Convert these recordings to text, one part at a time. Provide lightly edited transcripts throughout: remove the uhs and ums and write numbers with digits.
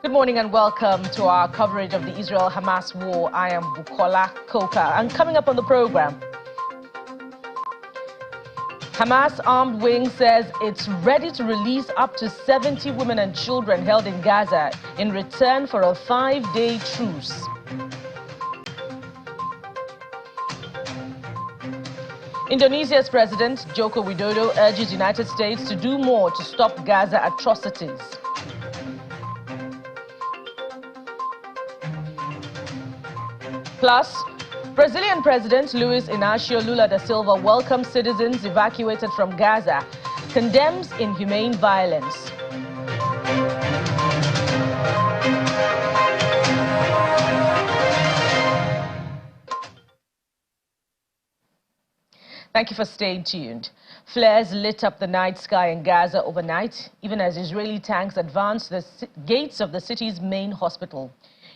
Good morning and welcome to our coverage of the Israel-Hamas war. I am Bukola Koka, and coming up on the program, Hamas armed wing says it's ready to release up to 70 women and children held in Gaza in return for a 5-day truce. Indonesia's President Joko Widodo urges United States to do more to stop Gaza atrocities. Plus, Brazilian President Luiz Inácio Lula da Silva welcomes citizens evacuated from Gaza, condemns inhumane violence. Thank you for staying tuned. Flares lit up the night sky in Gaza overnight, even as Israeli tanks advanced the gates of the city's main hospital.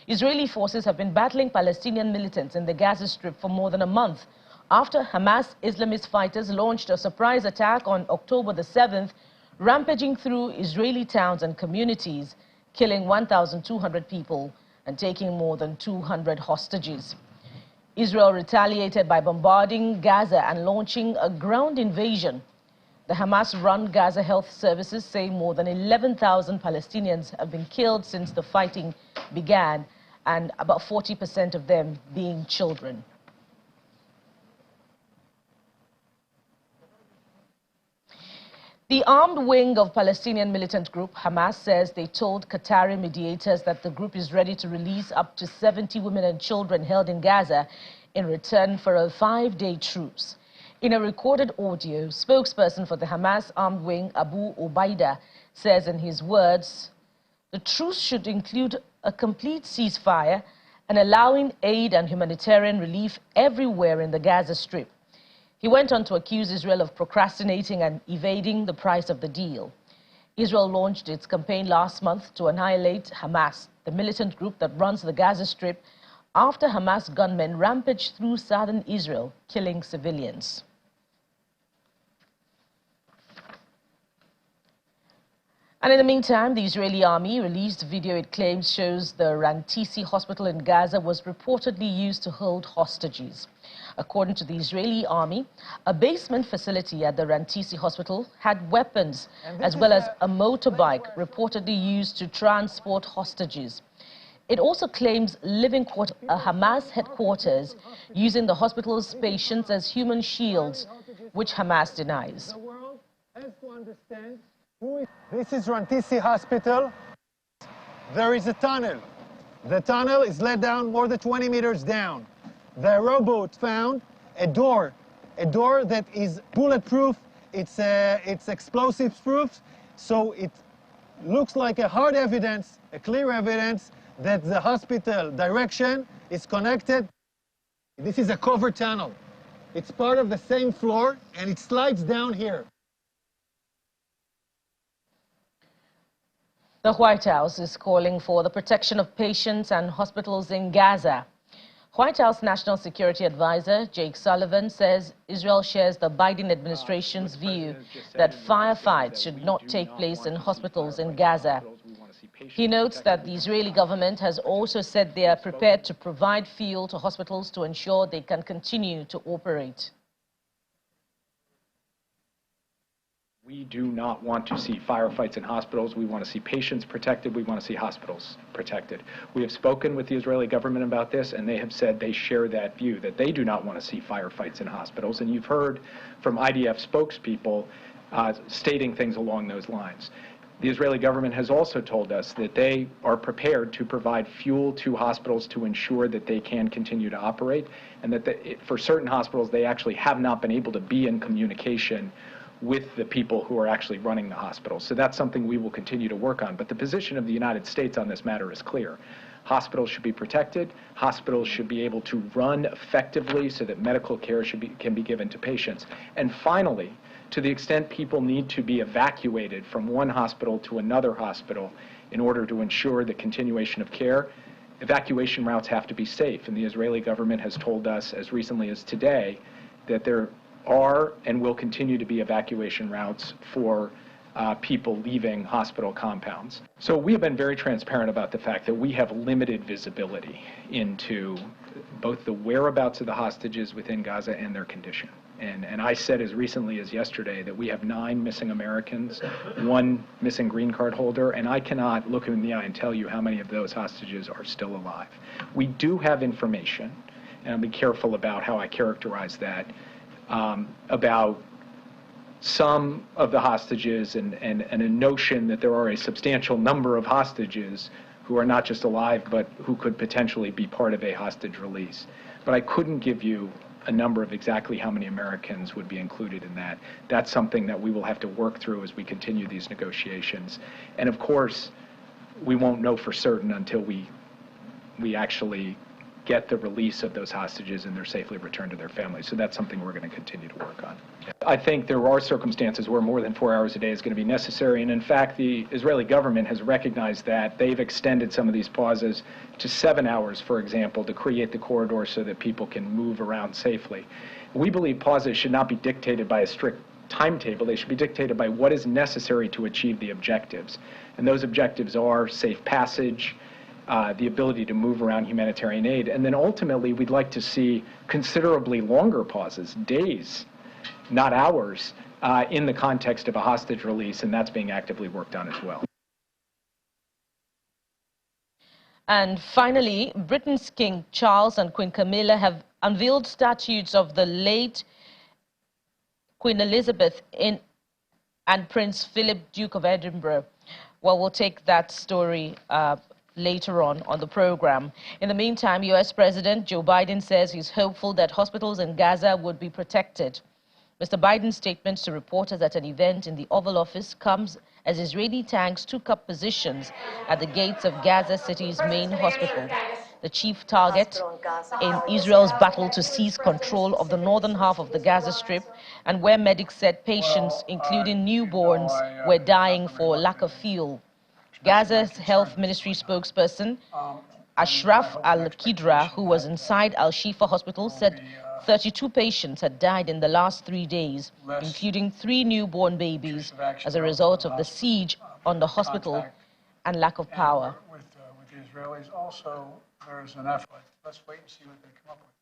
Israeli forces have been battling Palestinian militants in the Gaza Strip for more than a month after Hamas Islamist fighters launched a surprise attack on October the 7th, rampaging through Israeli towns and communities, killing 1,200 people and taking more than 200 hostages. Israel retaliated by bombarding Gaza and launching a ground invasion. The Hamas-run Gaza Health Services say more than 11,000 Palestinians have been killed since the fighting began, and about 40% of them being children. The armed wing of Palestinian militant group Hamas says they told Qatari mediators that the group is ready to release up to 70 women and children held in Gaza in return for a 5-day truce. In a recorded audio, spokesperson for the Hamas armed wing, Abu Obaida, says in his words, the truce should include a complete ceasefire and allowing aid and humanitarian relief everywhere in the Gaza Strip. He went on to accuse Israel of procrastinating and evading the price of the deal. Israel launched its campaign last month to annihilate Hamas, the militant group that runs the Gaza Strip, after Hamas gunmen rampaged through southern Israel, killing civilians. And in the meantime, the Israeli army released a video it claims shows the Rantisi hospital in Gaza was reportedly used to hold hostages. According to the Israeli army, a basement facility at the Rantisi hospital had weapons as well as a motorbike reportedly used to transport hostages. It also claims living quarters, a Hamas headquarters, using the hospital's patients as human shields, which Hamas denies. The world has to understand. This is Rantisi Hospital. There is a tunnel. The tunnel is let down more than 20 meters down. The rowboat found a door that is bulletproof. It's explosive proof, so it looks like a hard evidence, a clear evidence that the hospital direction is connected. This is a covered tunnel. It's part of the same floor, and it slides down here. The White House is calling for the protection of patients and hospitals in Gaza. White House National Security Advisor Jake Sullivan says Israel shares the Biden administration's view that firefights should not take place in hospitals in Gaza. He notes that the Israeli government has also said they are prepared to provide fuel to hospitals to ensure they can continue to operate. We do not want to see firefights in hospitals. We want to see patients protected. We want to see hospitals protected. We have spoken with the Israeli government about this, and they have said they share that view, that they do not want to see firefights in hospitals. And you've heard from IDF spokespeople stating things along those lines. The Israeli government has also told us that they are prepared to provide fuel to hospitals to ensure that they can continue to operate, and that for certain hospitals, they actually have not been able to be in communication with the people who are actually running the hospitals. So that's something we will continue to work on. But the position of the United States on this matter is clear. Hospitals should be protected. Hospitals should be able to run effectively so that medical care can be given to patients. And finally, to the extent people need to be evacuated from one hospital to another hospital in order to ensure the continuation of care, evacuation routes have to be safe. And the Israeli government has told us as recently as today that there are and will continue to be evacuation routes for people leaving hospital compounds. So we have been very transparent about the fact that we have limited visibility into both the whereabouts of the hostages within Gaza and their condition. And I said as recently as yesterday that we have 9 missing Americans, 1 missing green card holder, and I cannot look in the eye and tell you how many of those hostages are still alive. We do have information, and I'll be careful about how I characterize that, about some of the hostages and a notion that there are a substantial number of hostages who are not just alive but who could potentially be part of a hostage release. But I couldn't give you a number of exactly how many Americans would be included in that. That's something that we will have to work through as we continue these negotiations. And of course, we won't know for certain until we actually get the release of those hostages and they're safely returned to their families. So that's something we're going to continue to work on. I think there are circumstances where more than 4 hours a day is going to be necessary, and in fact the Israeli government has recognized that. They've extended some of these pauses to 7 hours, for example, to create the corridor so that people can move around safely. We believe pauses should not be dictated by a strict timetable. They should be dictated by what is necessary to achieve the objectives. And those objectives are safe passage, the ability to move around humanitarian aid, and then ultimately we'd like to see considerably longer pauses, days, not hours, in the context of a hostage release, and that's being actively worked on as well. And finally, Britain's King Charles and Queen Camilla have unveiled statues of the late Queen Elizabeth and Prince Philip, Duke of Edinburgh. Well, we'll take that story later on the program. In the meantime, U.S. President Joe Biden says he's hopeful that hospitals in Gaza would be protected. Mr. Biden's statements to reporters at an event in the Oval Office comes as Israeli tanks took up positions at the gates of Gaza City's main hospital, the chief target in Israel's battle to seize control of the northern half of the Gaza Strip, and where medics said patients, including newborns, were dying for lack of fuel. Gaza's health ministry spokesperson, Ashraf al-Qidra, who was inside Al-Shifa hospital, said 32 patients had died in the last 3 days, including 3 newborn babies, as a result of the siege on the hospital and lack of power. With the Israelis also, there's an effort. Let's wait and see what they come up with.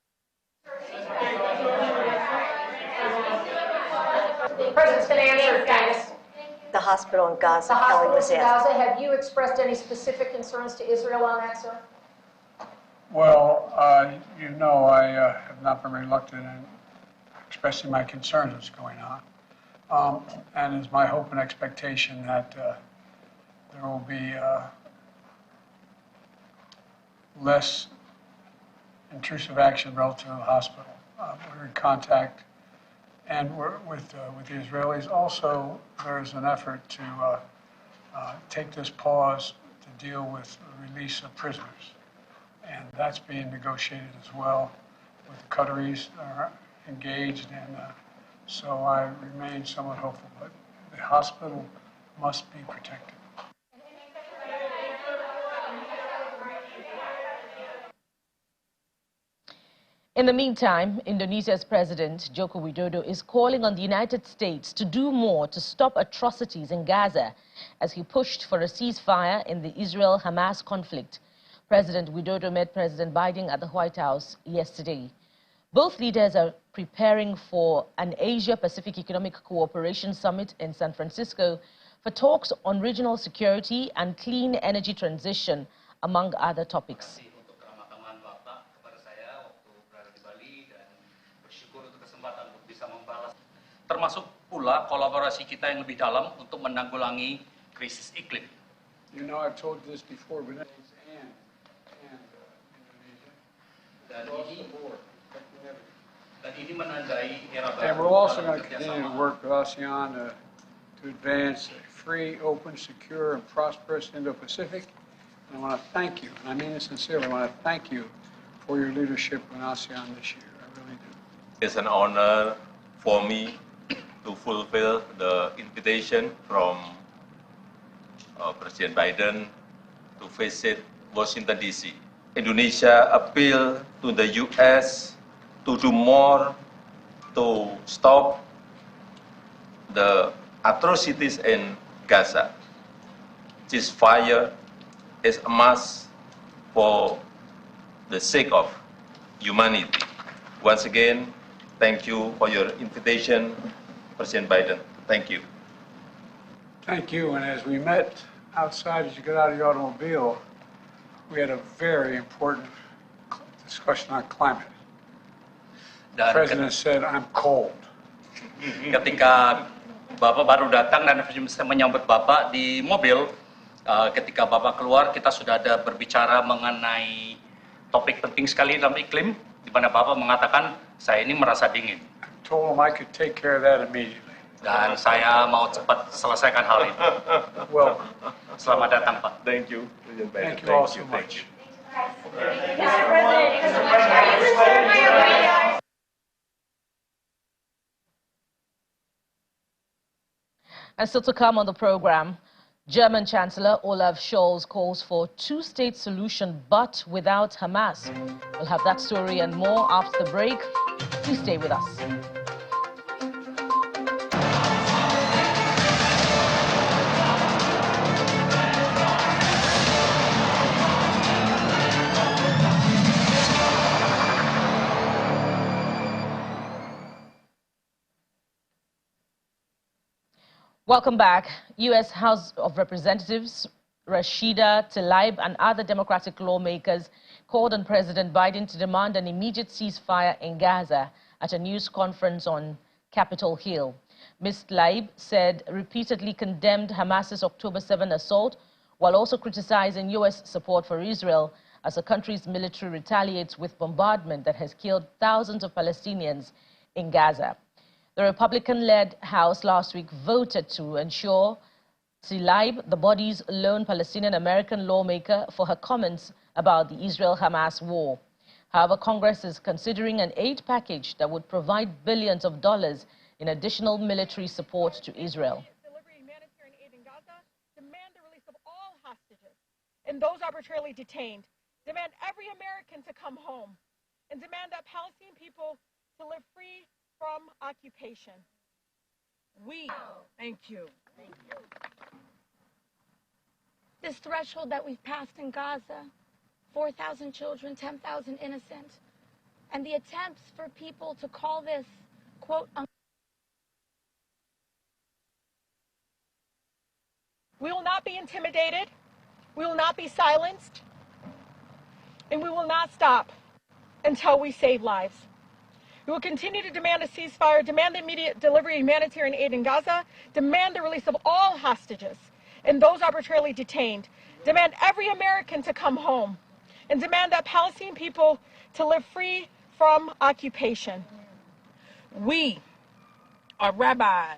The President's going to answer, guys. The hospital in Gaza. The hospital in Gaza. Have you expressed any specific concerns to Israel on that, sir? Well, you know, I have not been reluctant in expressing my concerns what's going on. And it's my hope and expectation that there will be less intrusive action relative to the hospital. We're in contact and we're with the Israelis. Also, there's an effort to take this pause to deal with the release of prisoners. And that's being negotiated as well with the Qataris are engaged, and so I remain somewhat hopeful. But the hospital must be protected. In the meantime, Indonesia's President Joko Widodo is calling on the United States to do more to stop atrocities in Gaza as he pushed for a ceasefire in the Israel-Hamas conflict. President Widodo met President Biden at the White House yesterday. Both leaders are preparing for an Asia-Pacific Economic Cooperation Summit in San Francisco for talks on regional security and clean energy transition, among other topics. Termasuk pula kolaborasi kita yang lebih dalam untuk menanggulangi krisis iklim. You know, I've told you this before, but Indonesia. And we're also going to continue to work with ASEAN to advance a free, open, secure, and prosperous Indo-Pacific. And I want to thank you, and I mean this sincerely, I want to thank you for your leadership in ASEAN this year. I really do. It's an honor for me to fulfill the invitation from President Biden to visit Washington, D.C. Indonesia appeal to the U.S. to do more to stop the atrocities in Gaza. Ceasefire is a must for the sake of humanity. Once again, thank you for your invitation, President Biden. Thank you. Thank you. And as we met outside, as you get out of your automobile, we had a very important discussion on climate. The President said, I'm cold. Ketika Bapak baru datang dan menyambut Bapak di mobil, ketika Bapak keluar, kita sudah ada berbicara mengenai topik penting sekali dalam iklim, di mana Bapak mengatakan, saya ini merasa dingin. I told him I could take care of that immediately. Dan saya mau cepat selesaikan hal itu. Well, selamat datang, Pak. Thank you. Thank you all so much. And still to come on the program, German Chancellor Olaf Scholz calls for two-state solution, but without Hamas. We'll have that story and more after the break. Please stay with us. Welcome back. U.S. House of Representatives Rashida Tlaib and other Democratic lawmakers called on President Biden to demand an immediate ceasefire in Gaza at a news conference on Capitol Hill. Ms. Tlaib said repeatedly condemned Hamas's October 7 assault, while also criticizing U.S. support for Israel as the country's military retaliates with bombardment that has killed thousands of Palestinians in Gaza. The Republican-led House last week voted to ensure Tlaib, the body's lone Palestinian-American lawmaker, for her comments about the Israel-Hamas war. However, Congress is considering an aid package that would provide billions of dollars in additional military support to Israel. Delivering humanitarian aid in Gaza, demand the release of all hostages and those arbitrarily detained, demand every American to come home, and demand that Palestinian people to live free from occupation. Thank you. This threshold that we've passed in Gaza, 4,000 children, 10,000 innocent, and the attempts for people to call this, quote, We will not be intimidated, we will not be silenced, and we will not stop until we save lives. We will continue to demand a ceasefire, demand the immediate delivery of humanitarian aid in Gaza, demand the release of all hostages and those arbitrarily detained, demand every American to come home, and demand that Palestinian people to live free from occupation. We are rabbis.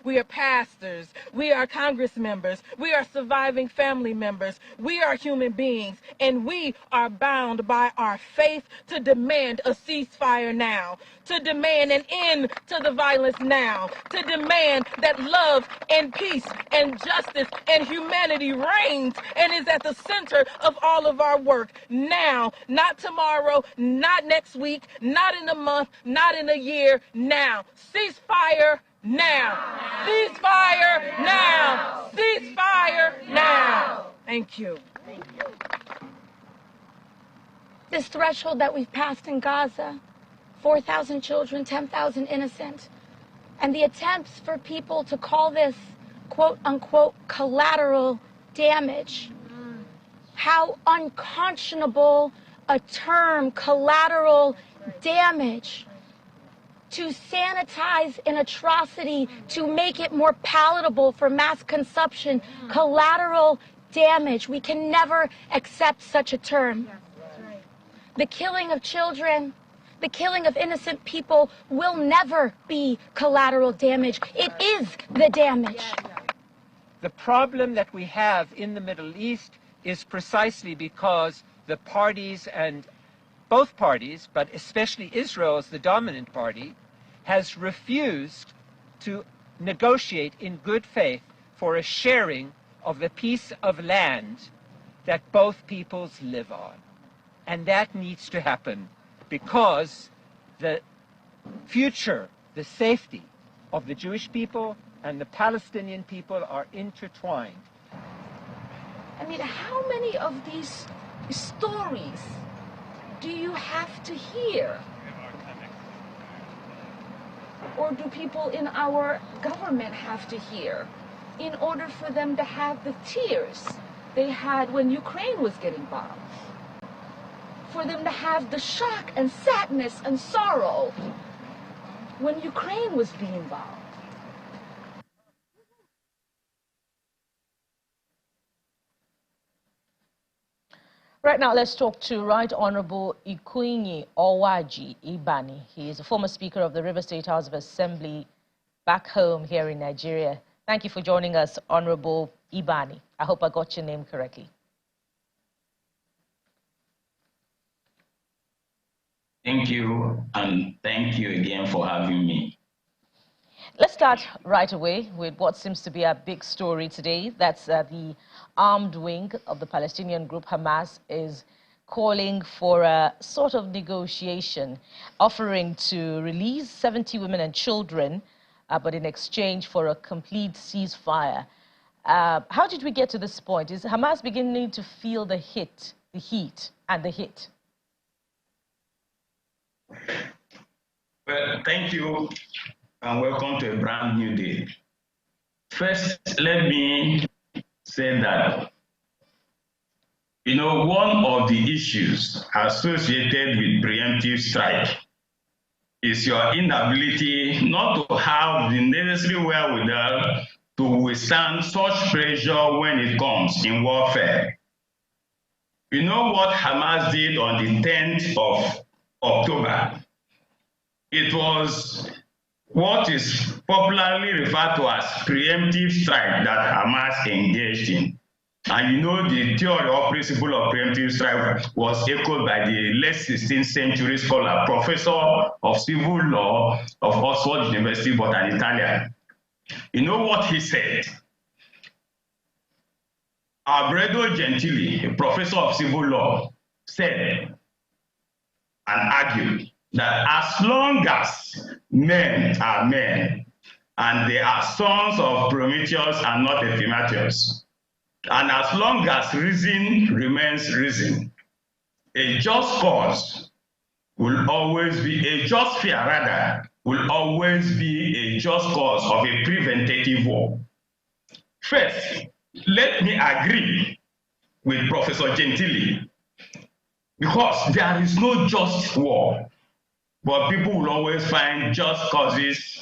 We are pastors. We are Congress members. We are surviving family members. We are human beings, and we are bound by our faith to demand a ceasefire now, to demand an end to the violence now, to demand that love and peace and justice and humanity reigns and is at the center of all of our work now, not tomorrow, not next week, not in a month, not in a year, now. Ceasefire now. Ceasefire now. Ceasefire now. Thank you. This threshold that we've passed in Gaza, 4,000 children, 10,000 innocent, and the attempts for people to call this, quote unquote, collateral damage. How unconscionable a term, collateral damage. To sanitize an atrocity, to make it more palatable for mass consumption, collateral damage. We can never accept such a term. The killing of children, the killing of innocent people will never be collateral damage. It is the damage. The problem that we have in the Middle East is precisely because the parties, and both parties, but especially Israel as the dominant party, has refused to negotiate in good faith for a sharing of the piece of land that both peoples live on. And that needs to happen because the future, the safety of the Jewish people and the Palestinian people are intertwined. I mean, how many of these stories do you have to hear? Or do people in our government have to hear in order for them to have the tears they had when Ukraine was getting bombed? For them to have the shock and sadness and sorrow when Ukraine was being bombed? Right now, let's talk to Right Honorable Ikunyi Owaji Ibani. He is a former Speaker of the River State House of Assembly back home here in Nigeria. Thank you for joining us, Honorable Ibani. I hope I got your name correctly. Thank you, and thank you again for having me. Let's start right away with what seems to be a big story today. That's the armed wing of the Palestinian group Hamas is calling for a sort of negotiation, offering to release 70 women and children, but in exchange for a complete ceasefire. How did we get to this point? Is Hamas beginning to feel the heat and the hit? Well, thank you, and welcome to a brand new day. First, let me say that, one of the issues associated with preemptive strike is your inability not to have the necessary wherewithal to withstand such pressure when it comes in warfare. You know what Hamas did on the 10th of October? It was what is popularly referred to as preemptive strike that Hamas engaged in. And the theory or principle of preemptive strike was echoed by the late 16th century scholar, professor of civil law of Oxford University, but an Italian. You know what he said? Alfredo Gentili, a professor of civil law, said and argued that as long as men are men and they are sons of Prometheus and not Epimetheus, and as long as reason remains reason, a just cause will always be, a just fear rather, will always be a just cause of a preventative war. First, let me agree with Professor Gentili, because there is no just war, but people will always find just causes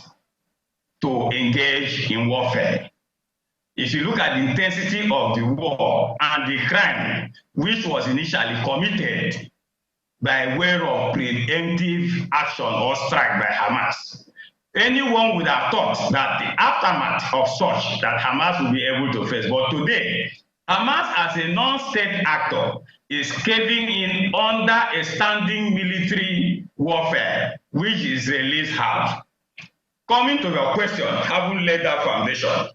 to engage in warfare. If you look at the intensity of the war and the crime which was initially committed by way of preemptive action or strike by Hamas, anyone would have thought that the aftermath of such that Hamas will be able to face. But today, Hamas as a non-state actor is caving in under a standing military warfare, which Israelis have. Coming to your question, having laid that foundation,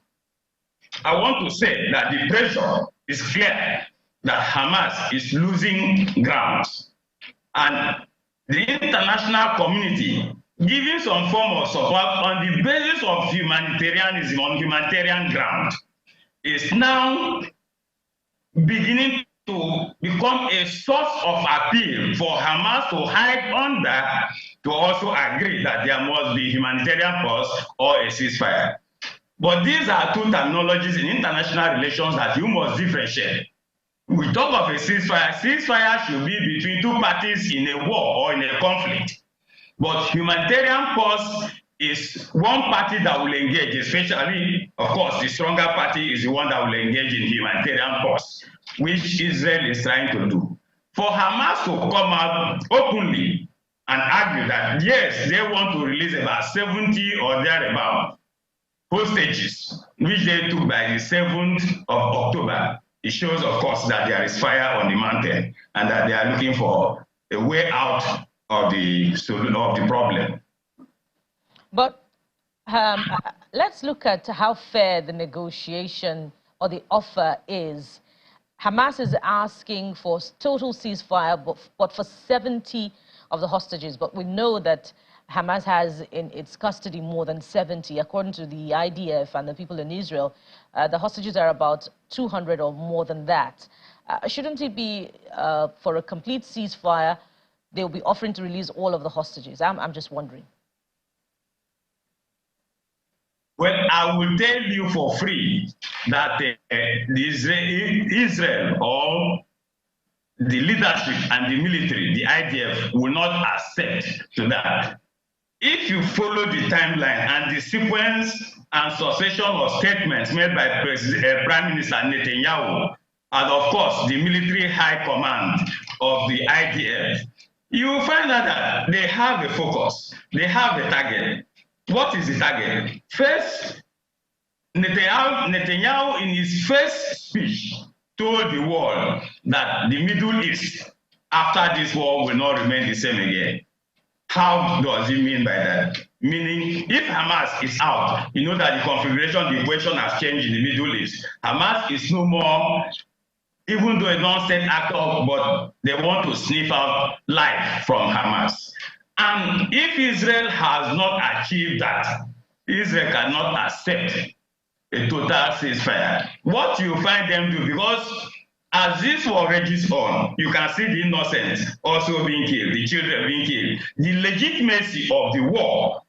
I want to say that the pressure is clear that Hamas is losing ground. And the international community giving some form of support on the basis of humanitarianism, on humanitarian ground, is now beginning to become a source of appeal for Hamas to hide under, to also agree that there must be humanitarian pause or a ceasefire. But these are two terminologies in international relations that you must differentiate. We talk of a ceasefire. Ceasefire should be between two parties in a war or in a conflict. But humanitarian pause is one party that will engage, especially, of course, the stronger party is the one that will engage in humanitarian pause, which Israel is trying to do. For Hamas to come out openly and argue that, yes, they want to release about 70 or thereabout hostages, which they took by the 7th of October, it shows, of course, that there is fire on the mountain and that they are looking for a way out of the problem. But let's look at how fair the negotiation or the offer is. Hamas is asking for total ceasefire, but for 70 of the hostages. But we know that Hamas has in its custody more than 70. According to the IDF and the people in Israel, the hostages are about 200 or more than that. Shouldn't it be for a complete ceasefire, they'll be offering to release all of the hostages? I'm just wondering. Well, I will tell you for free that Israel or the leadership and the military, the IDF, will not accept to that. If you follow the timeline and the sequence and succession of statements made by Prime Minister Netanyahu, and of course the military high command of the IDF, you will find out that they have a focus, they have a target. What is the target? First, Netanyahu in his first speech told the world that the Middle East after this war will not remain the same again. How does he mean by that? Meaning, if Hamas is out, you know that the configuration, the equation has changed in the Middle East. Hamas is no more, even though a non-state actor, but they want to sniff out life from Hamas. And if Israel has not achieved that, Israel cannot accept a total ceasefire. What you find them do, because as this war rages on, you can see the innocents also being killed, the children being killed. The legitimacy of the war,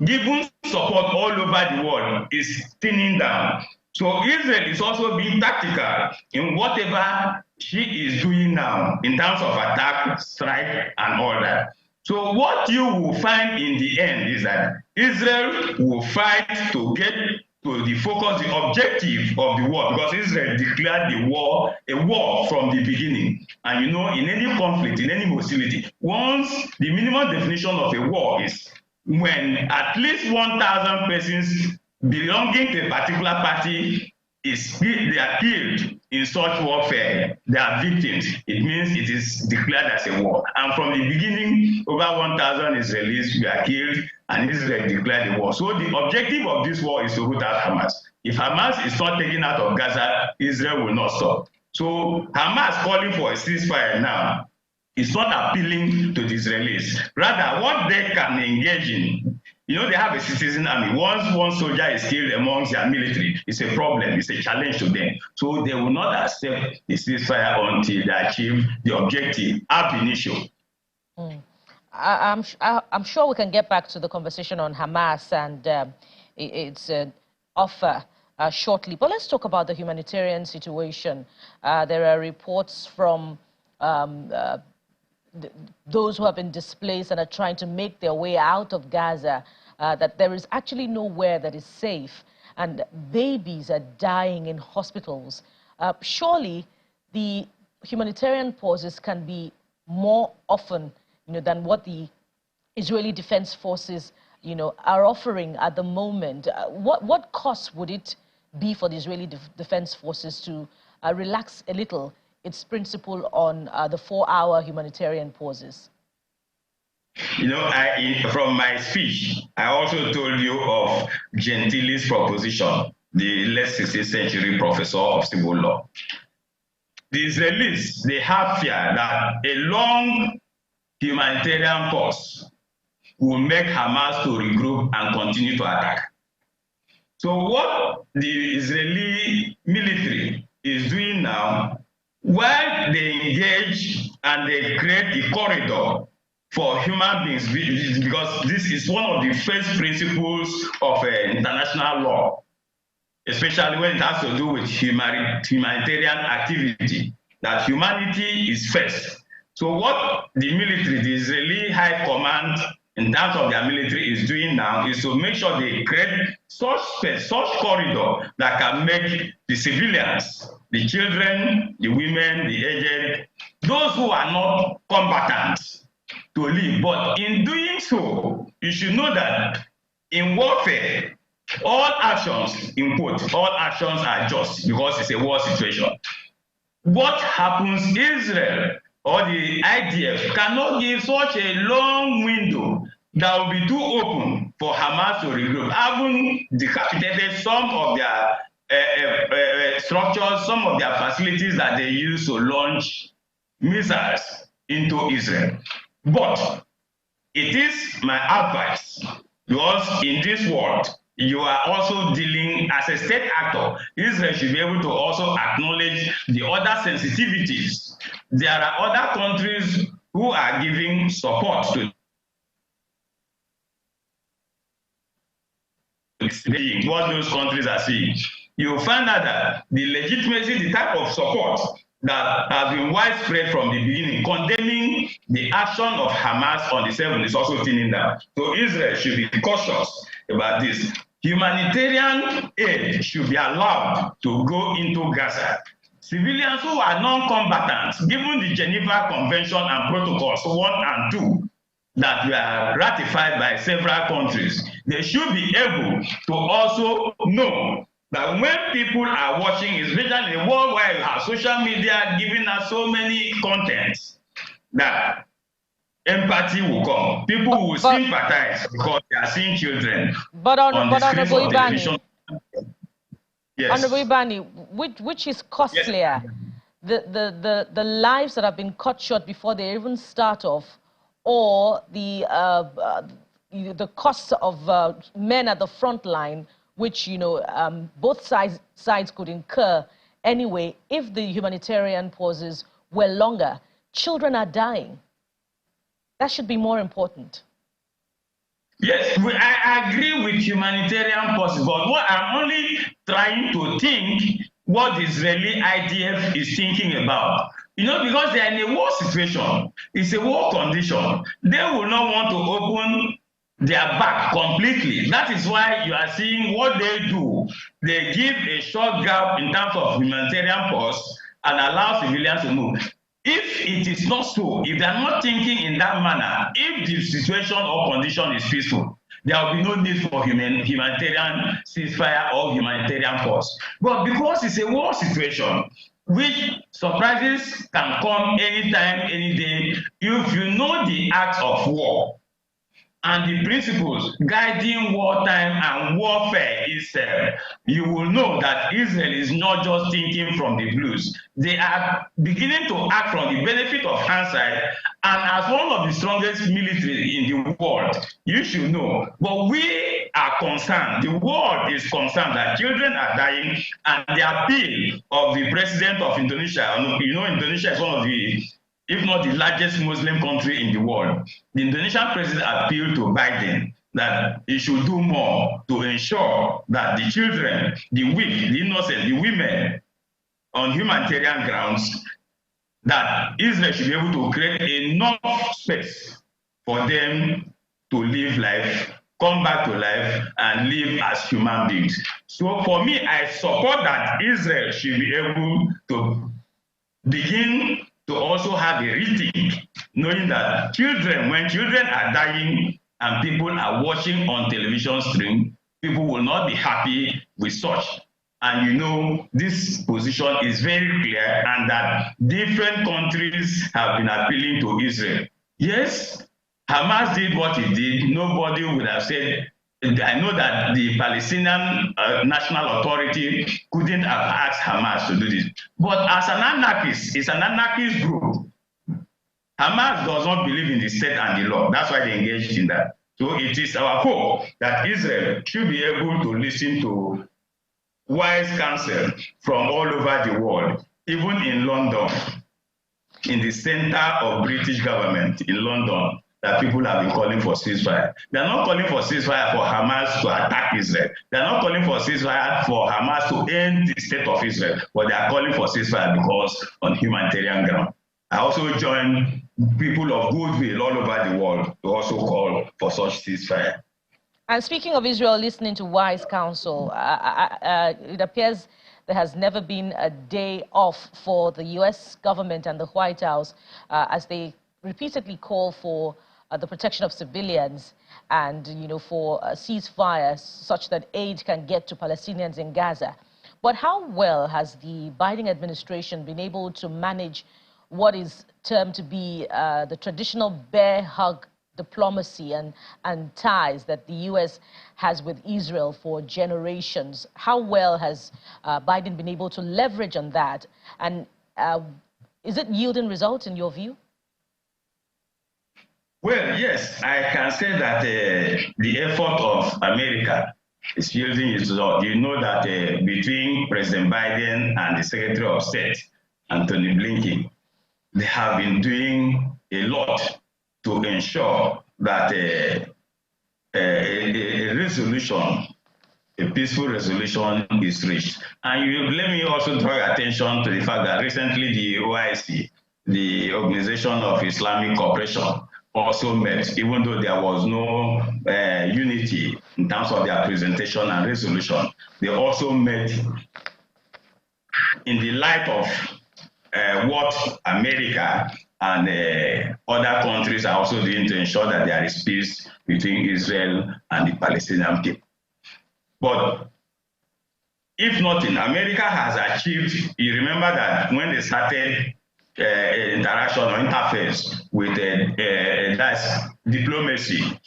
given support all over the world, is thinning down. So Israel is also being tactical in whatever she is doing now in terms of attack, strike, and all that. So what you will find in the end is that Israel will fight to get to the focus, the objective of the war, because Israel declared the war a war from the beginning. And you know, in any conflict, in any hostility, once the minimum definition of a war is when at least 1,000 persons belonging to a particular party they are killed in such warfare, they are victims. It means it is declared as a war. And from the beginning, over 1,000 Israelis were killed, and Israel declared the war. So the objective of this war is to root out Hamas. If Hamas is not taken out of Gaza, Israel will not stop. So Hamas calling for a ceasefire now is not appealing to the Israelis. Rather, what they can engage in, you know, they have a citizen army. Once one soldier is killed amongst their military, it's a problem, it's a challenge to them. So they will not accept the ceasefire until they achieve the objective ab initio. I'm sure we can get back to the conversation on Hamas and its offer shortly. But let's talk about the humanitarian situation. There are reports from those who have been displaced and are trying to make their way out of Gaza, that there is actually nowhere that is safe, and babies are dying in hospitals. Surely the humanitarian pauses can be more often, you know, than what the Israeli Defense Forces, you know, are offering at the moment. What cost would it be for the Israeli Defense Forces to relax a little its principle on the 4-hour humanitarian pauses? You know, from my speech, I also told you of Gentile's proposition, the late 16th century professor of civil law. The Israelis, they have fear that a long humanitarian pause will make Hamas to regroup and continue to attack. So what the Israeli military is doing now, while they engage and they create the corridor for human beings, because this is one of the first principles of international law, especially when it has to do with humanitarian activity, that humanity is first. So what the military, the Israeli high command, in terms of their military is doing now is to make sure they create such space, such corridor that can make the civilians, the children, the women, the aged, those who are not combatants, to live. But in doing so, you should know that in warfare, all actions, in quote, all actions are just because it's a war situation. What happens, Israel or the IDF cannot give such a long window that will be too open for Hamas to regroup, having decapitated some of their structures, some of their facilities that they use to launch missiles into Israel. But it is my advice, because in this world, you are also dealing as a state actor. Israel should be able to also acknowledge the other sensitivities. There are other countries who are giving support to what those countries are seeing. You find out that the legitimacy, the type of support that has been widespread from the beginning, condemning the action of Hamas on the 7th is also thinning down. So Israel should be cautious about this. Humanitarian aid should be allowed to go into Gaza. Civilians who are non-combatants, given the Geneva Convention and Protocols 1 and 2, that were ratified by several countries, they should be able to also know that when people are watching, especially in the world where you have social media giving us so many contents, that empathy will come. People will sympathize because they are seeing children on the screens of television. Yes. Honorable Ibani, which is costlier? Yes. The lives that have been cut short before they even start off, or the costs of men at the front line, which both sides could incur anyway if the humanitarian pauses were longer. Children are dying. That should be more important. Yes, I agree with humanitarian pauses, but what I'm only trying to think what the Israeli IDF is thinking about. Because they are in a war situation, it's a war condition. They will not want to open their back completely. That is why you are seeing what they do. They give a short gap in terms of humanitarian pause and allow civilians to move. If it is not so, if they are not thinking in that manner, if the situation or condition is peaceful, there will be no need for humanitarian ceasefire or humanitarian pause. But because it's a war situation, which surprises can come anytime, any day, if you know the act of war and the principles guiding wartime and warfare itself, you will know that Israel is not just thinking from the blues. They are beginning to act from the benefit of hindsight, and as one of the strongest military in the world, you should know. But we are concerned, the world is concerned that children are dying, and the appeal of the president of Indonesia, Indonesia is one of the, if not the largest Muslim country in the world. The Indonesian president appealed to Biden that he should do more to ensure that the children, the weak, the innocent, the women, on humanitarian grounds, that Israel should be able to create enough space for them to live life, come back to life, and live as human beings. So for me, I support that Israel should be able to begin to also have a rethink, knowing that when children are dying and people are watching on television stream, people will not be happy with such. And this position is very clear, and that different countries have been appealing to Israel. Yes, Hamas did what it did. Nobody would have said, I know that the Palestinian National Authority couldn't have asked Hamas to do this. But as an anarchist, it's an anarchist group. Hamas does not believe in the state and the law. That's why they engaged in that. So it is our hope that Israel should be able to listen to wise counsel from all over the world, even in London, in the center of British government in London, that people have been calling for ceasefire. They're not calling for ceasefire for Hamas to attack Israel. They're not calling for ceasefire for Hamas to end the state of Israel, but they are calling for ceasefire because on humanitarian ground. I also join people of goodwill all over the world to also call for such ceasefire. And speaking of Israel listening to wise counsel, it appears there has never been a day off for the U.S. government and the White House as they repeatedly call for the protection of civilians and, for a ceasefire such that aid can get to Palestinians in Gaza. But how well has the Biden administration been able to manage what is termed to be the traditional bear hug diplomacy and ties that the U.S. has with Israel for generations? How well has Biden been able to leverage on that? And is it yielding results in your view? Well, yes, I can say that the effort of America is yielding its result. You know that between President Biden and the Secretary of State, Anthony Blinken, they have been doing a lot to ensure that a resolution, a peaceful resolution is reached. And let me also draw your attention to the fact that recently the OIC, the Organization of Islamic Cooperation, also met, even though there was no unity in terms of their presentation and resolution. They also met in the light of what America and other countries are also doing to ensure that there is peace between Israel and the Palestinian people. But if nothing, America has achieved, you remember that when they started interaction or interface with that's diplomacy,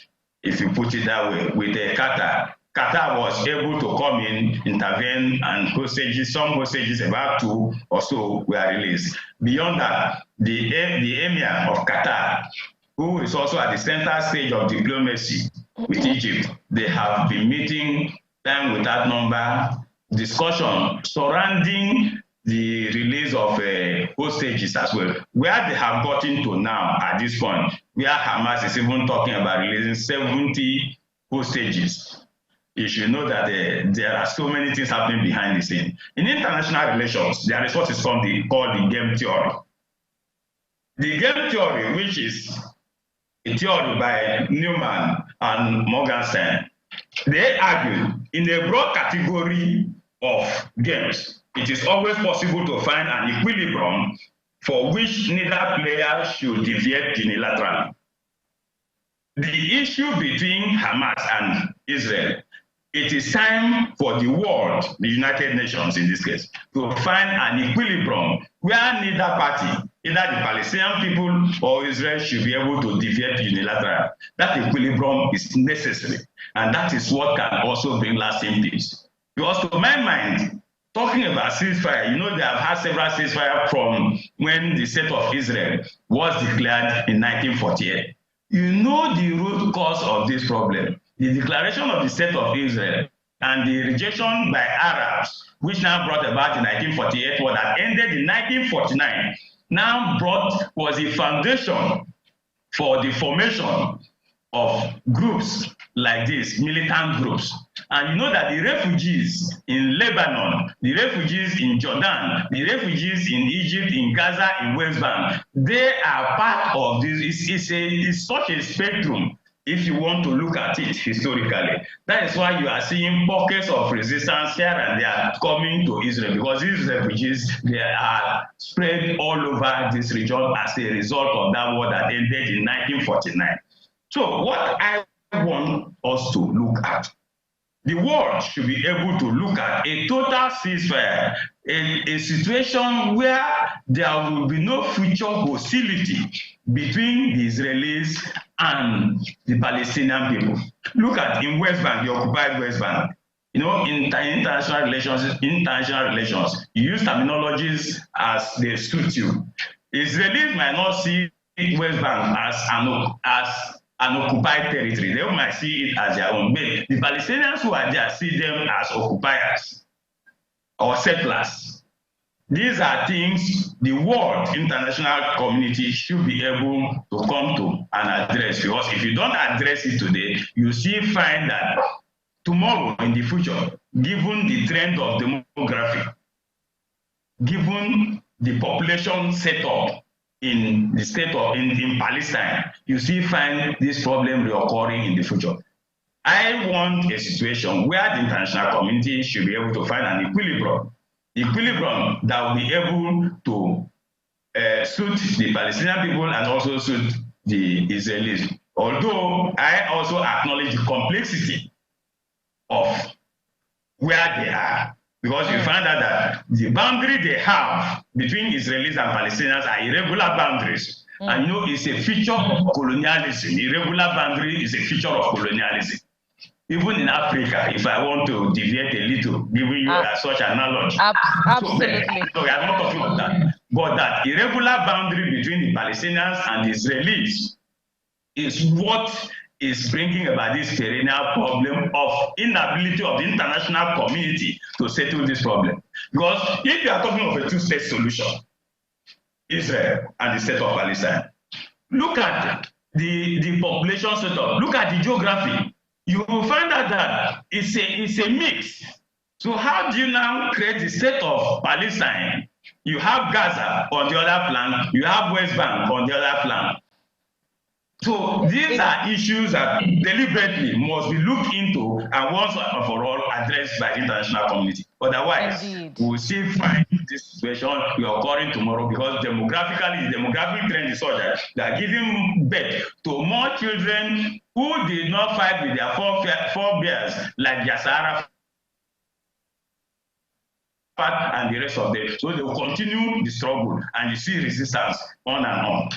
if you put it that way, with Qatar. Qatar was able to come in, intervene, and hostages, some hostages, about 2 or so, were released. Beyond that, the Emir of Qatar, who is also at the center stage of diplomacy with Egypt, they have been meeting time without number, discussion surrounding the release of hostages as well, where they have gotten to now at this point, where Hamas is even talking about releasing 70 hostages. You should know that there are so many things happening behind the scene. In international relations, there is what is called the game theory. The game theory, which is a theory by Newman and Morgenstern, they argue in a broad category of games, it is always possible to find an equilibrium for which neither player should deviate unilaterally. The issue between Hamas and Israel, it is time for the world, the United Nations in this case, to find an equilibrium where neither party, either the Palestinian people or Israel, should be able to deviate unilaterally. That equilibrium is necessary, and that is what can also bring lasting peace. Because to my mind, talking about ceasefire, you know, they have had several ceasefire from when the state of Israel was declared in 1948. You know the root cause of this problem. The declaration of the state of Israel and the rejection by Arabs, which now brought about in 1948, what had ended in 1949, now was the foundation for the formation of groups like this, militant groups. And you know that the refugees in Lebanon, the refugees in Jordan, the refugees in Egypt, in Gaza, in West Bank, they are part of this. It's such a spectrum if you want to look at it historically. That is why you are seeing pockets of resistance here and there coming to Israel, because these refugees, they are spread all over this region as a result of that war that ended in 1949. So what I want us to look at, the world should be able to look at a total ceasefire, a situation where there will be no future hostility between the Israelis and the Palestinian people. Look at in West Bank, the occupied West Bank. You know, in international relations, you use terminologies as they suit you. Israelis might not see West Bank as an occupied territory. They might see it as their own. But the Palestinians who are there see them as occupiers or settlers. These are things the world international community should be able to come to and address, because if you don't address it today, you still find that tomorrow in the future, given the trend of demography, given the population setup in the state of in Palestine, you still find this problem reoccurring in the future. I want a situation where the international community should be able to find an equilibrium that will be able to suit the Palestinian people and also suit the Israelis. Although I also acknowledge the complexity of where they are, because you find out that the boundary they have between Israelis and Palestinians are irregular boundaries. And you know, it's a feature of colonialism. Irregular boundary is a feature of colonialism. Even in Africa, if I want to deviate a little, giving you such analogy. Absolutely. So we are not talking about that. But that irregular boundary between the Palestinians and the Israelis is what is bringing about this perennial problem of inability of the international community to settle this problem. Because if you are talking of a two-state solution, Israel and the state of Palestine, look at the population setup, look at the geography. You will find out that it's a mix. So how do you now create the state of Palestine? You have Gaza on the other flank, you have West Bank on the other flank. So these are issues that deliberately must be looked into and once and for all addressed by the international community. Otherwise, we will still find this situation occurring tomorrow because demographically, the demographic trend is such that they are giving birth to more children who did not fight with their forebears like Yasara and the rest of them. So they will continue the struggle and you see resistance on and on.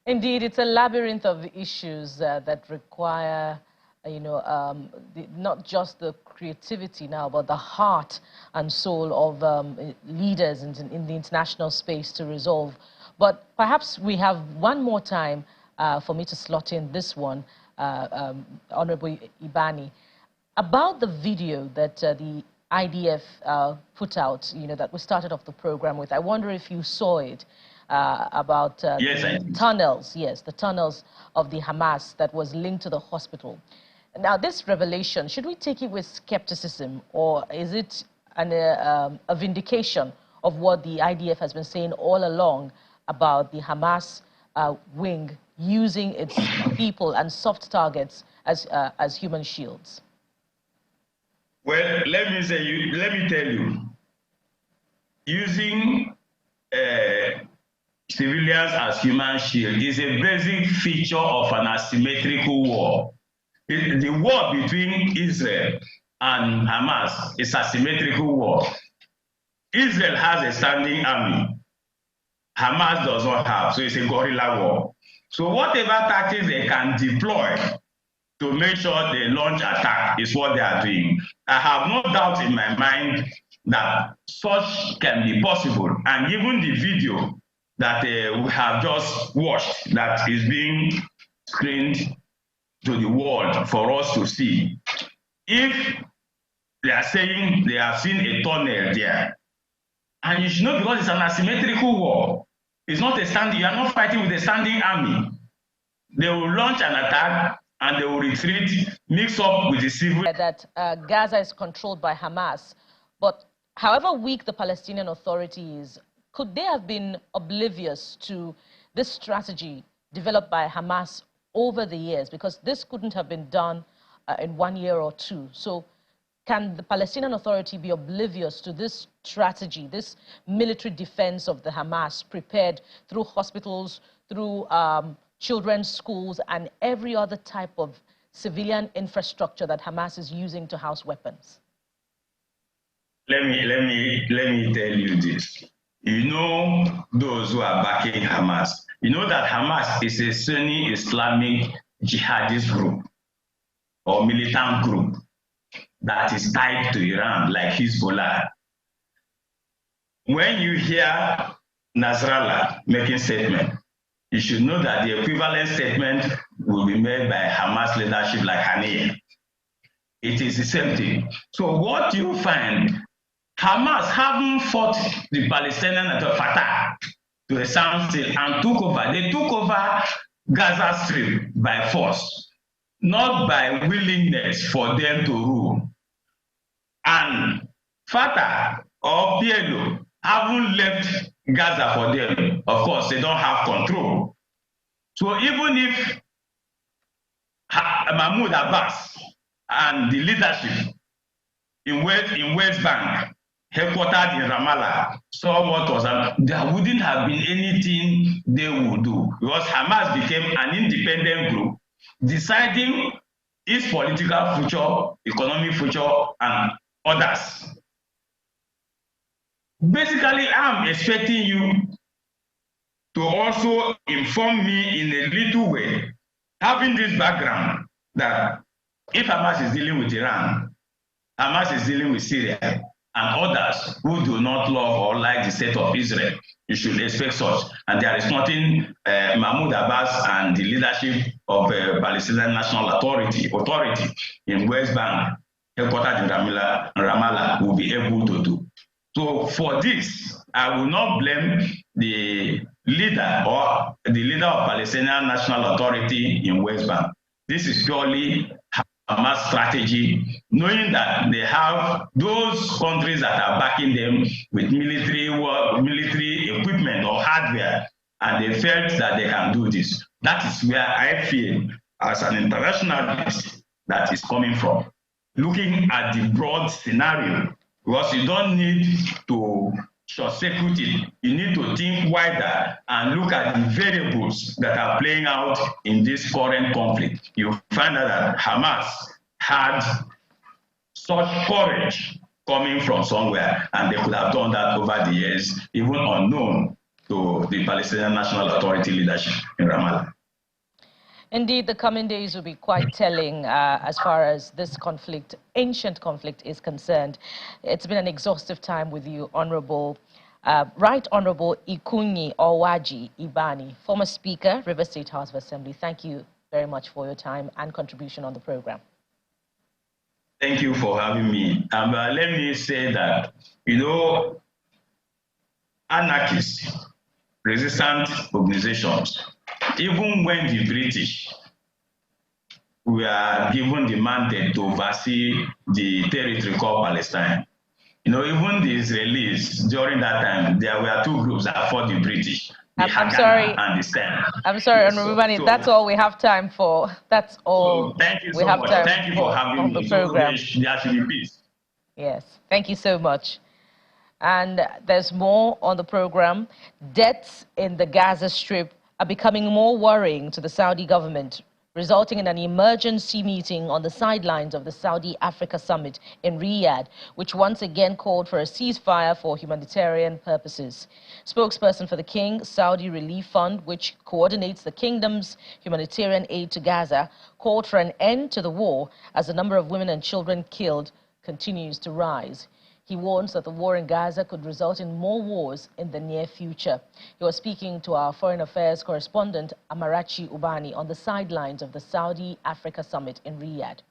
Indeed, it's a labyrinth of issues that require, not just the creativity now, but the heart and soul of leaders in the international space to resolve. But perhaps we have one more time for me to slot in this one, Honorable Ibani, about the video that the IDF put out, that we started off the program with. I wonder if you saw it. About the tunnels, the tunnels of the Hamas that was linked to the hospital. Now, this revelation, should we take it with skepticism, or is it a vindication of what the IDF has been saying all along about the Hamas wing using its people and soft targets as human shields? Well, let me tell you, using civilians as human shield is a basic feature of an asymmetrical war. The war between Israel and Hamas is a asymmetrical war. Israel has a standing army. Hamas does not have, so it's a guerrilla war. So whatever tactics they can deploy to make sure they launch attack is what they are doing. I have no doubt in my mind that such can be possible. And given the video that we have just watched that is being screened to the world for us to see, if they are saying they have seen a tunnel there, and you should know because it's an asymmetrical war, it's not a standing, you are not fighting with a standing army. They will launch an attack and they will retreat, mix up with the civil. That Gaza is controlled by Hamas, but however weak the Palestinian Authority is, could they have been oblivious to this strategy developed by Hamas over the years? Because this couldn't have been done in 1 year or two. So can the Palestinian Authority be oblivious to this strategy, this military defense of the Hamas prepared through hospitals, through children's schools, and every other type of civilian infrastructure that Hamas is using to house weapons? Let me tell you this. You know those who are backing Hamas. You know that Hamas is a Sunni Islamic jihadist group or militant group that is tied to Iran like Hezbollah. When you hear Nasrallah making statement, you should know that the equivalent statement will be made by Hamas leadership like Haniyeh. It is the same thing. So what you find, Hamas haven't fought the Palestinian Fatah to a standstill and took over. They took over Gaza Strip by force, not by willingness for them to rule. And Fatah or PLO haven't left Gaza for them. Of course, they don't have control. So even if Mahmoud Abbas and the leadership in West Bank, headquartered in Ramallah, saw what was happening, there wouldn't have been anything they would do because Hamas became an independent group deciding its political future, economic future, and others. Basically, I'm expecting you to also inform me in a little way, having this background that if Hamas is dealing with Iran, Hamas is dealing with Syria, and others who do not love or like the state of Israel. You should expect such. And there is nothing Mahmoud Abbas and the leadership of Palestinian National Authority in West Bank, headquartered in Ramallah, will be able to do. So for this, I will not blame the leader of Palestinian National Authority in West Bank. This is purely Hamas strategy, knowing that they have those countries that are backing them with military equipment or hardware, and they felt that they can do this. That is where I feel, as an internationalist, that is coming from. Looking at the broad scenario, because you don't need to short-circuit it. You need to think wider and look at the variables that are playing out in this current conflict. You find out that Hamas had such courage coming from somewhere, and they could have done that over the years, even unknown to the Palestinian National Authority leadership in Ramallah. Indeed, the coming days will be quite telling as far as this conflict, ancient conflict, is concerned. It's been an exhaustive time with you, Honorable, Right Honorable Ikunyi Owaji Ibani, former Speaker, River State House of Assembly. Thank you very much for your time and contribution on the program. Thank you for having me. Let me say that, anarchists, resistant organizations, even when the British were given the mandate to oversee the territory called Palestine, even the Israelis during that time, there were two groups that fought the British. I'm sorry. And the Stan. I'm sorry, Honorable Ibani, that's all we have time for. That's all. So thank you so we have much. time Thank you for having me. the program. So there should be peace. Yes, thank you so much. And there's more on the program. Deaths in the Gaza Strip are becoming more worrying to the Saudi government, resulting in an emergency meeting on the sidelines of the Saudi-Africa summit in Riyadh, which once again called for a ceasefire for humanitarian purposes. Spokesperson for the King Saudi Relief Fund, which coordinates the kingdom's humanitarian aid to Gaza, called for an end to the war as the number of women and children killed continues to rise. He warns that the war in Gaza could result in more wars in the near future. He was speaking to our foreign affairs correspondent, Amarachi Ubani, on the sidelines of the Saudi-Africa summit in Riyadh.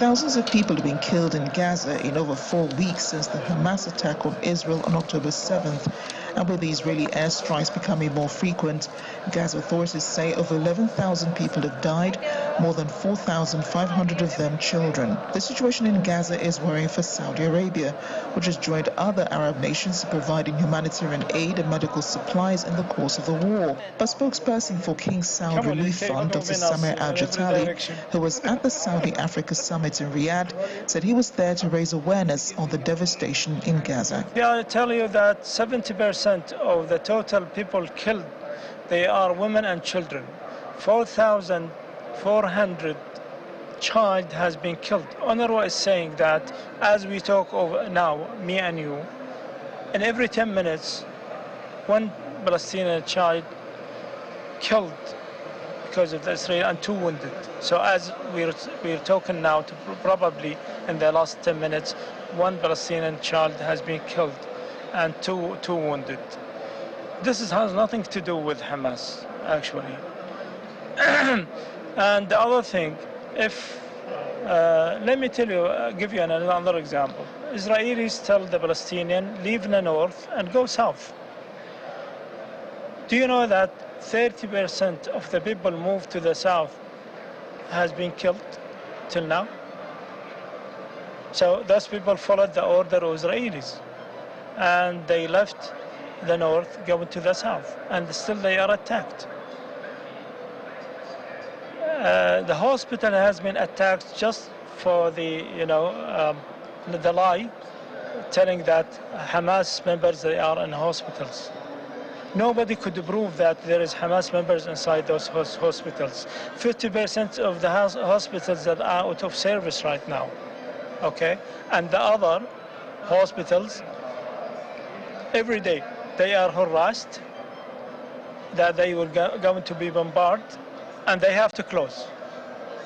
Thousands of people have been killed in Gaza in over 4 weeks since the Hamas attack on Israel on October 7th. And with the Israeli airstrikes becoming more frequent, Gaza authorities say over 11,000 people have died, more than 4,500 of them children. The situation in Gaza is worrying for Saudi Arabia, which has joined other Arab nations in providing humanitarian aid and medical supplies in the course of the war. A spokesperson for King Saud Relief Fund, Dr. Samir Al-Jatali, who was at the Saudi-Africa summit in Riyadh, said he was there to raise awareness on the devastation in Gaza. Yeah, I tell you that 70% of the total people killed, they are women and children. 4,400 child has been killed. UNRWA is saying that as we talk over now, me and you, in every 10 minutes, one Palestinian child killed because of the Israel and 2 wounded. So as we're talking now, probably in the last 10 minutes, 1 Palestinian child has been killed and two wounded. This has nothing to do with Hamas, actually. And the other thing, let me tell you, give you another example. Israelis tell the Palestinian, leave the north and go south. Do you know that 30% of the people moved to the south has been killed till now? So those people followed the order of Israelis, and they left the north going to the south, and still they are attacked. The hospital has been attacked just for the lie, telling that Hamas members, they are in hospitals. Nobody could prove that there is Hamas members inside those hospitals. 50% of the hospitals that are out of service right now, okay? And the other hospitals, every day, they are harassed, that they will going to be bombarded, and they have to close.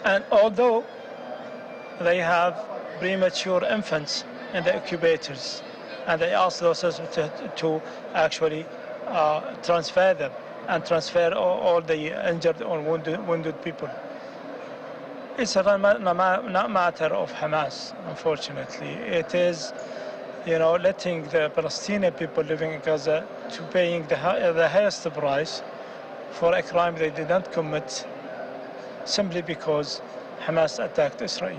And although they have premature infants in the incubators, and they ask those to actually transfer them and transfer all the injured or wounded people. It's not matter of Hamas, unfortunately. It is, letting the Palestinian people living in Gaza to paying the highest price for a crime they did not commit simply because Hamas attacked Israel.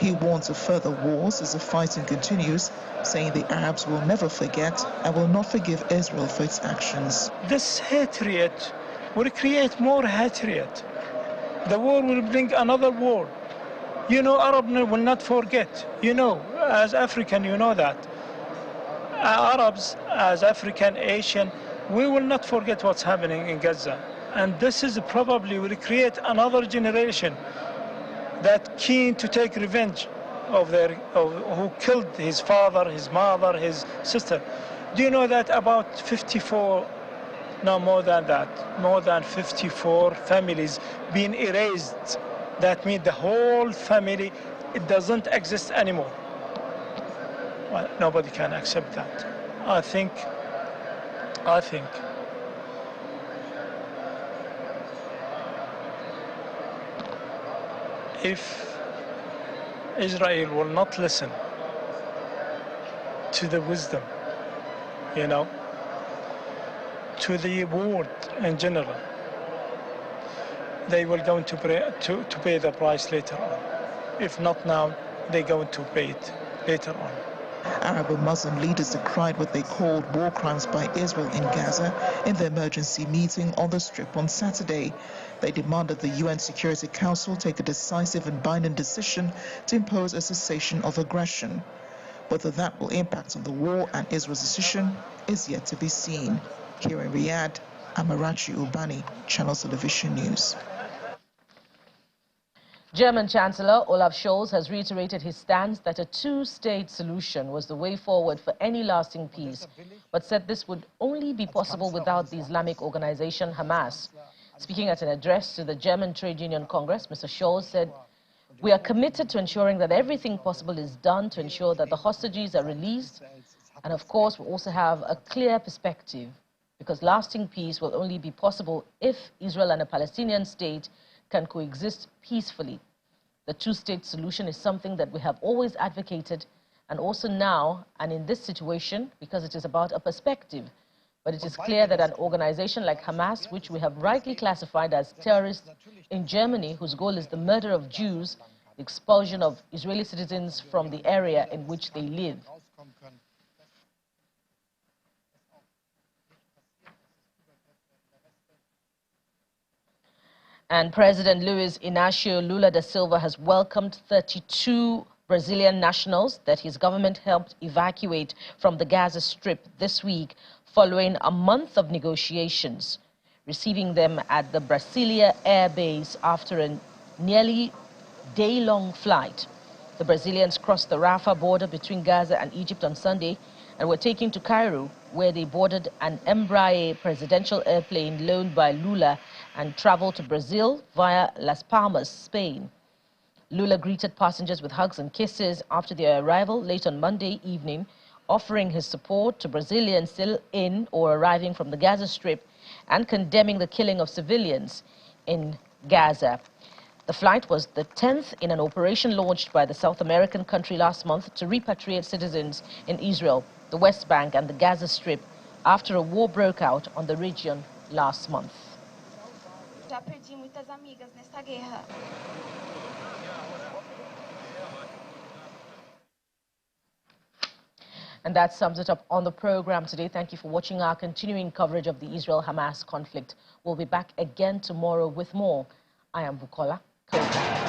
He warns of further wars as the fighting continues, saying the Arabs will never forget and will not forgive Israel for its actions. This hatred will create more hatred. The war will bring another war. Arab will not forget. As African, that. Arabs, as African, Asian, we will not forget what's happening in Gaza. And this is probably will create another generation that keen to take revenge of who killed his father, his mother, his sister. Do you know that about 54, no more than that, more than 54 families being erased? That means the whole family, it doesn't exist anymore. Well, nobody can accept that. I think if Israel will not listen to the wisdom, to the word in general, they will going to pay the price later on. If not now, they're going to pay it later on. Arab and Muslim leaders decried what they called war crimes by Israel in Gaza in the emergency meeting on the Strip on Saturday. They demanded the UN Security Council take a decisive and binding decision to impose a cessation of aggression. Whether that will impact on the war and Israel's decision is yet to be seen. Here in Riyadh, Amarachi Ubani, Channel Television News. German Chancellor Olaf Scholz has reiterated his stance that a two-state solution was the way forward for any lasting peace, but said this would only be possible without the Islamic organization Hamas. Speaking at an address to the German Trade Union Congress, Mr. Scholz said, "We are committed to ensuring that everything possible is done to ensure that the hostages are released, and of course we also have a clear perspective, because lasting peace will only be possible if Israel and a Palestinian state can coexist peacefully. The two-state solution is something that we have always advocated, and also now and in this situation, because it is about a perspective. But it is clear that an organization like Hamas, which we have rightly classified as terrorists in Germany, whose goal is the murder of Jews, the expulsion of Israeli citizens from the area in which they live." And President Luiz Inácio Lula da Silva has welcomed 32 Brazilian nationals that his government helped evacuate from the Gaza Strip this week following a month of negotiations, receiving them at the Brasilia Air Base after a nearly day-long flight. The Brazilians crossed the Rafah border between Gaza and Egypt on Sunday and were taken to Cairo, where they boarded an Embraer presidential airplane loaned by Lula and traveled to Brazil via Las Palmas, Spain. Lula greeted passengers with hugs and kisses after their arrival late on Monday evening, offering his support to Brazilians still in or arriving from the Gaza Strip and condemning the killing of civilians in Gaza. The flight was the 10th in an operation launched by the South American country last month to repatriate citizens in Israel, the West Bank and the Gaza Strip after a war broke out on the region last month. Já perdi muitas amigas nessa guerra. And that sums it up on the program today. Thank you for watching our continuing coverage of the Israel-Hamas conflict. We'll be back again tomorrow with more. I am Bukola Koga.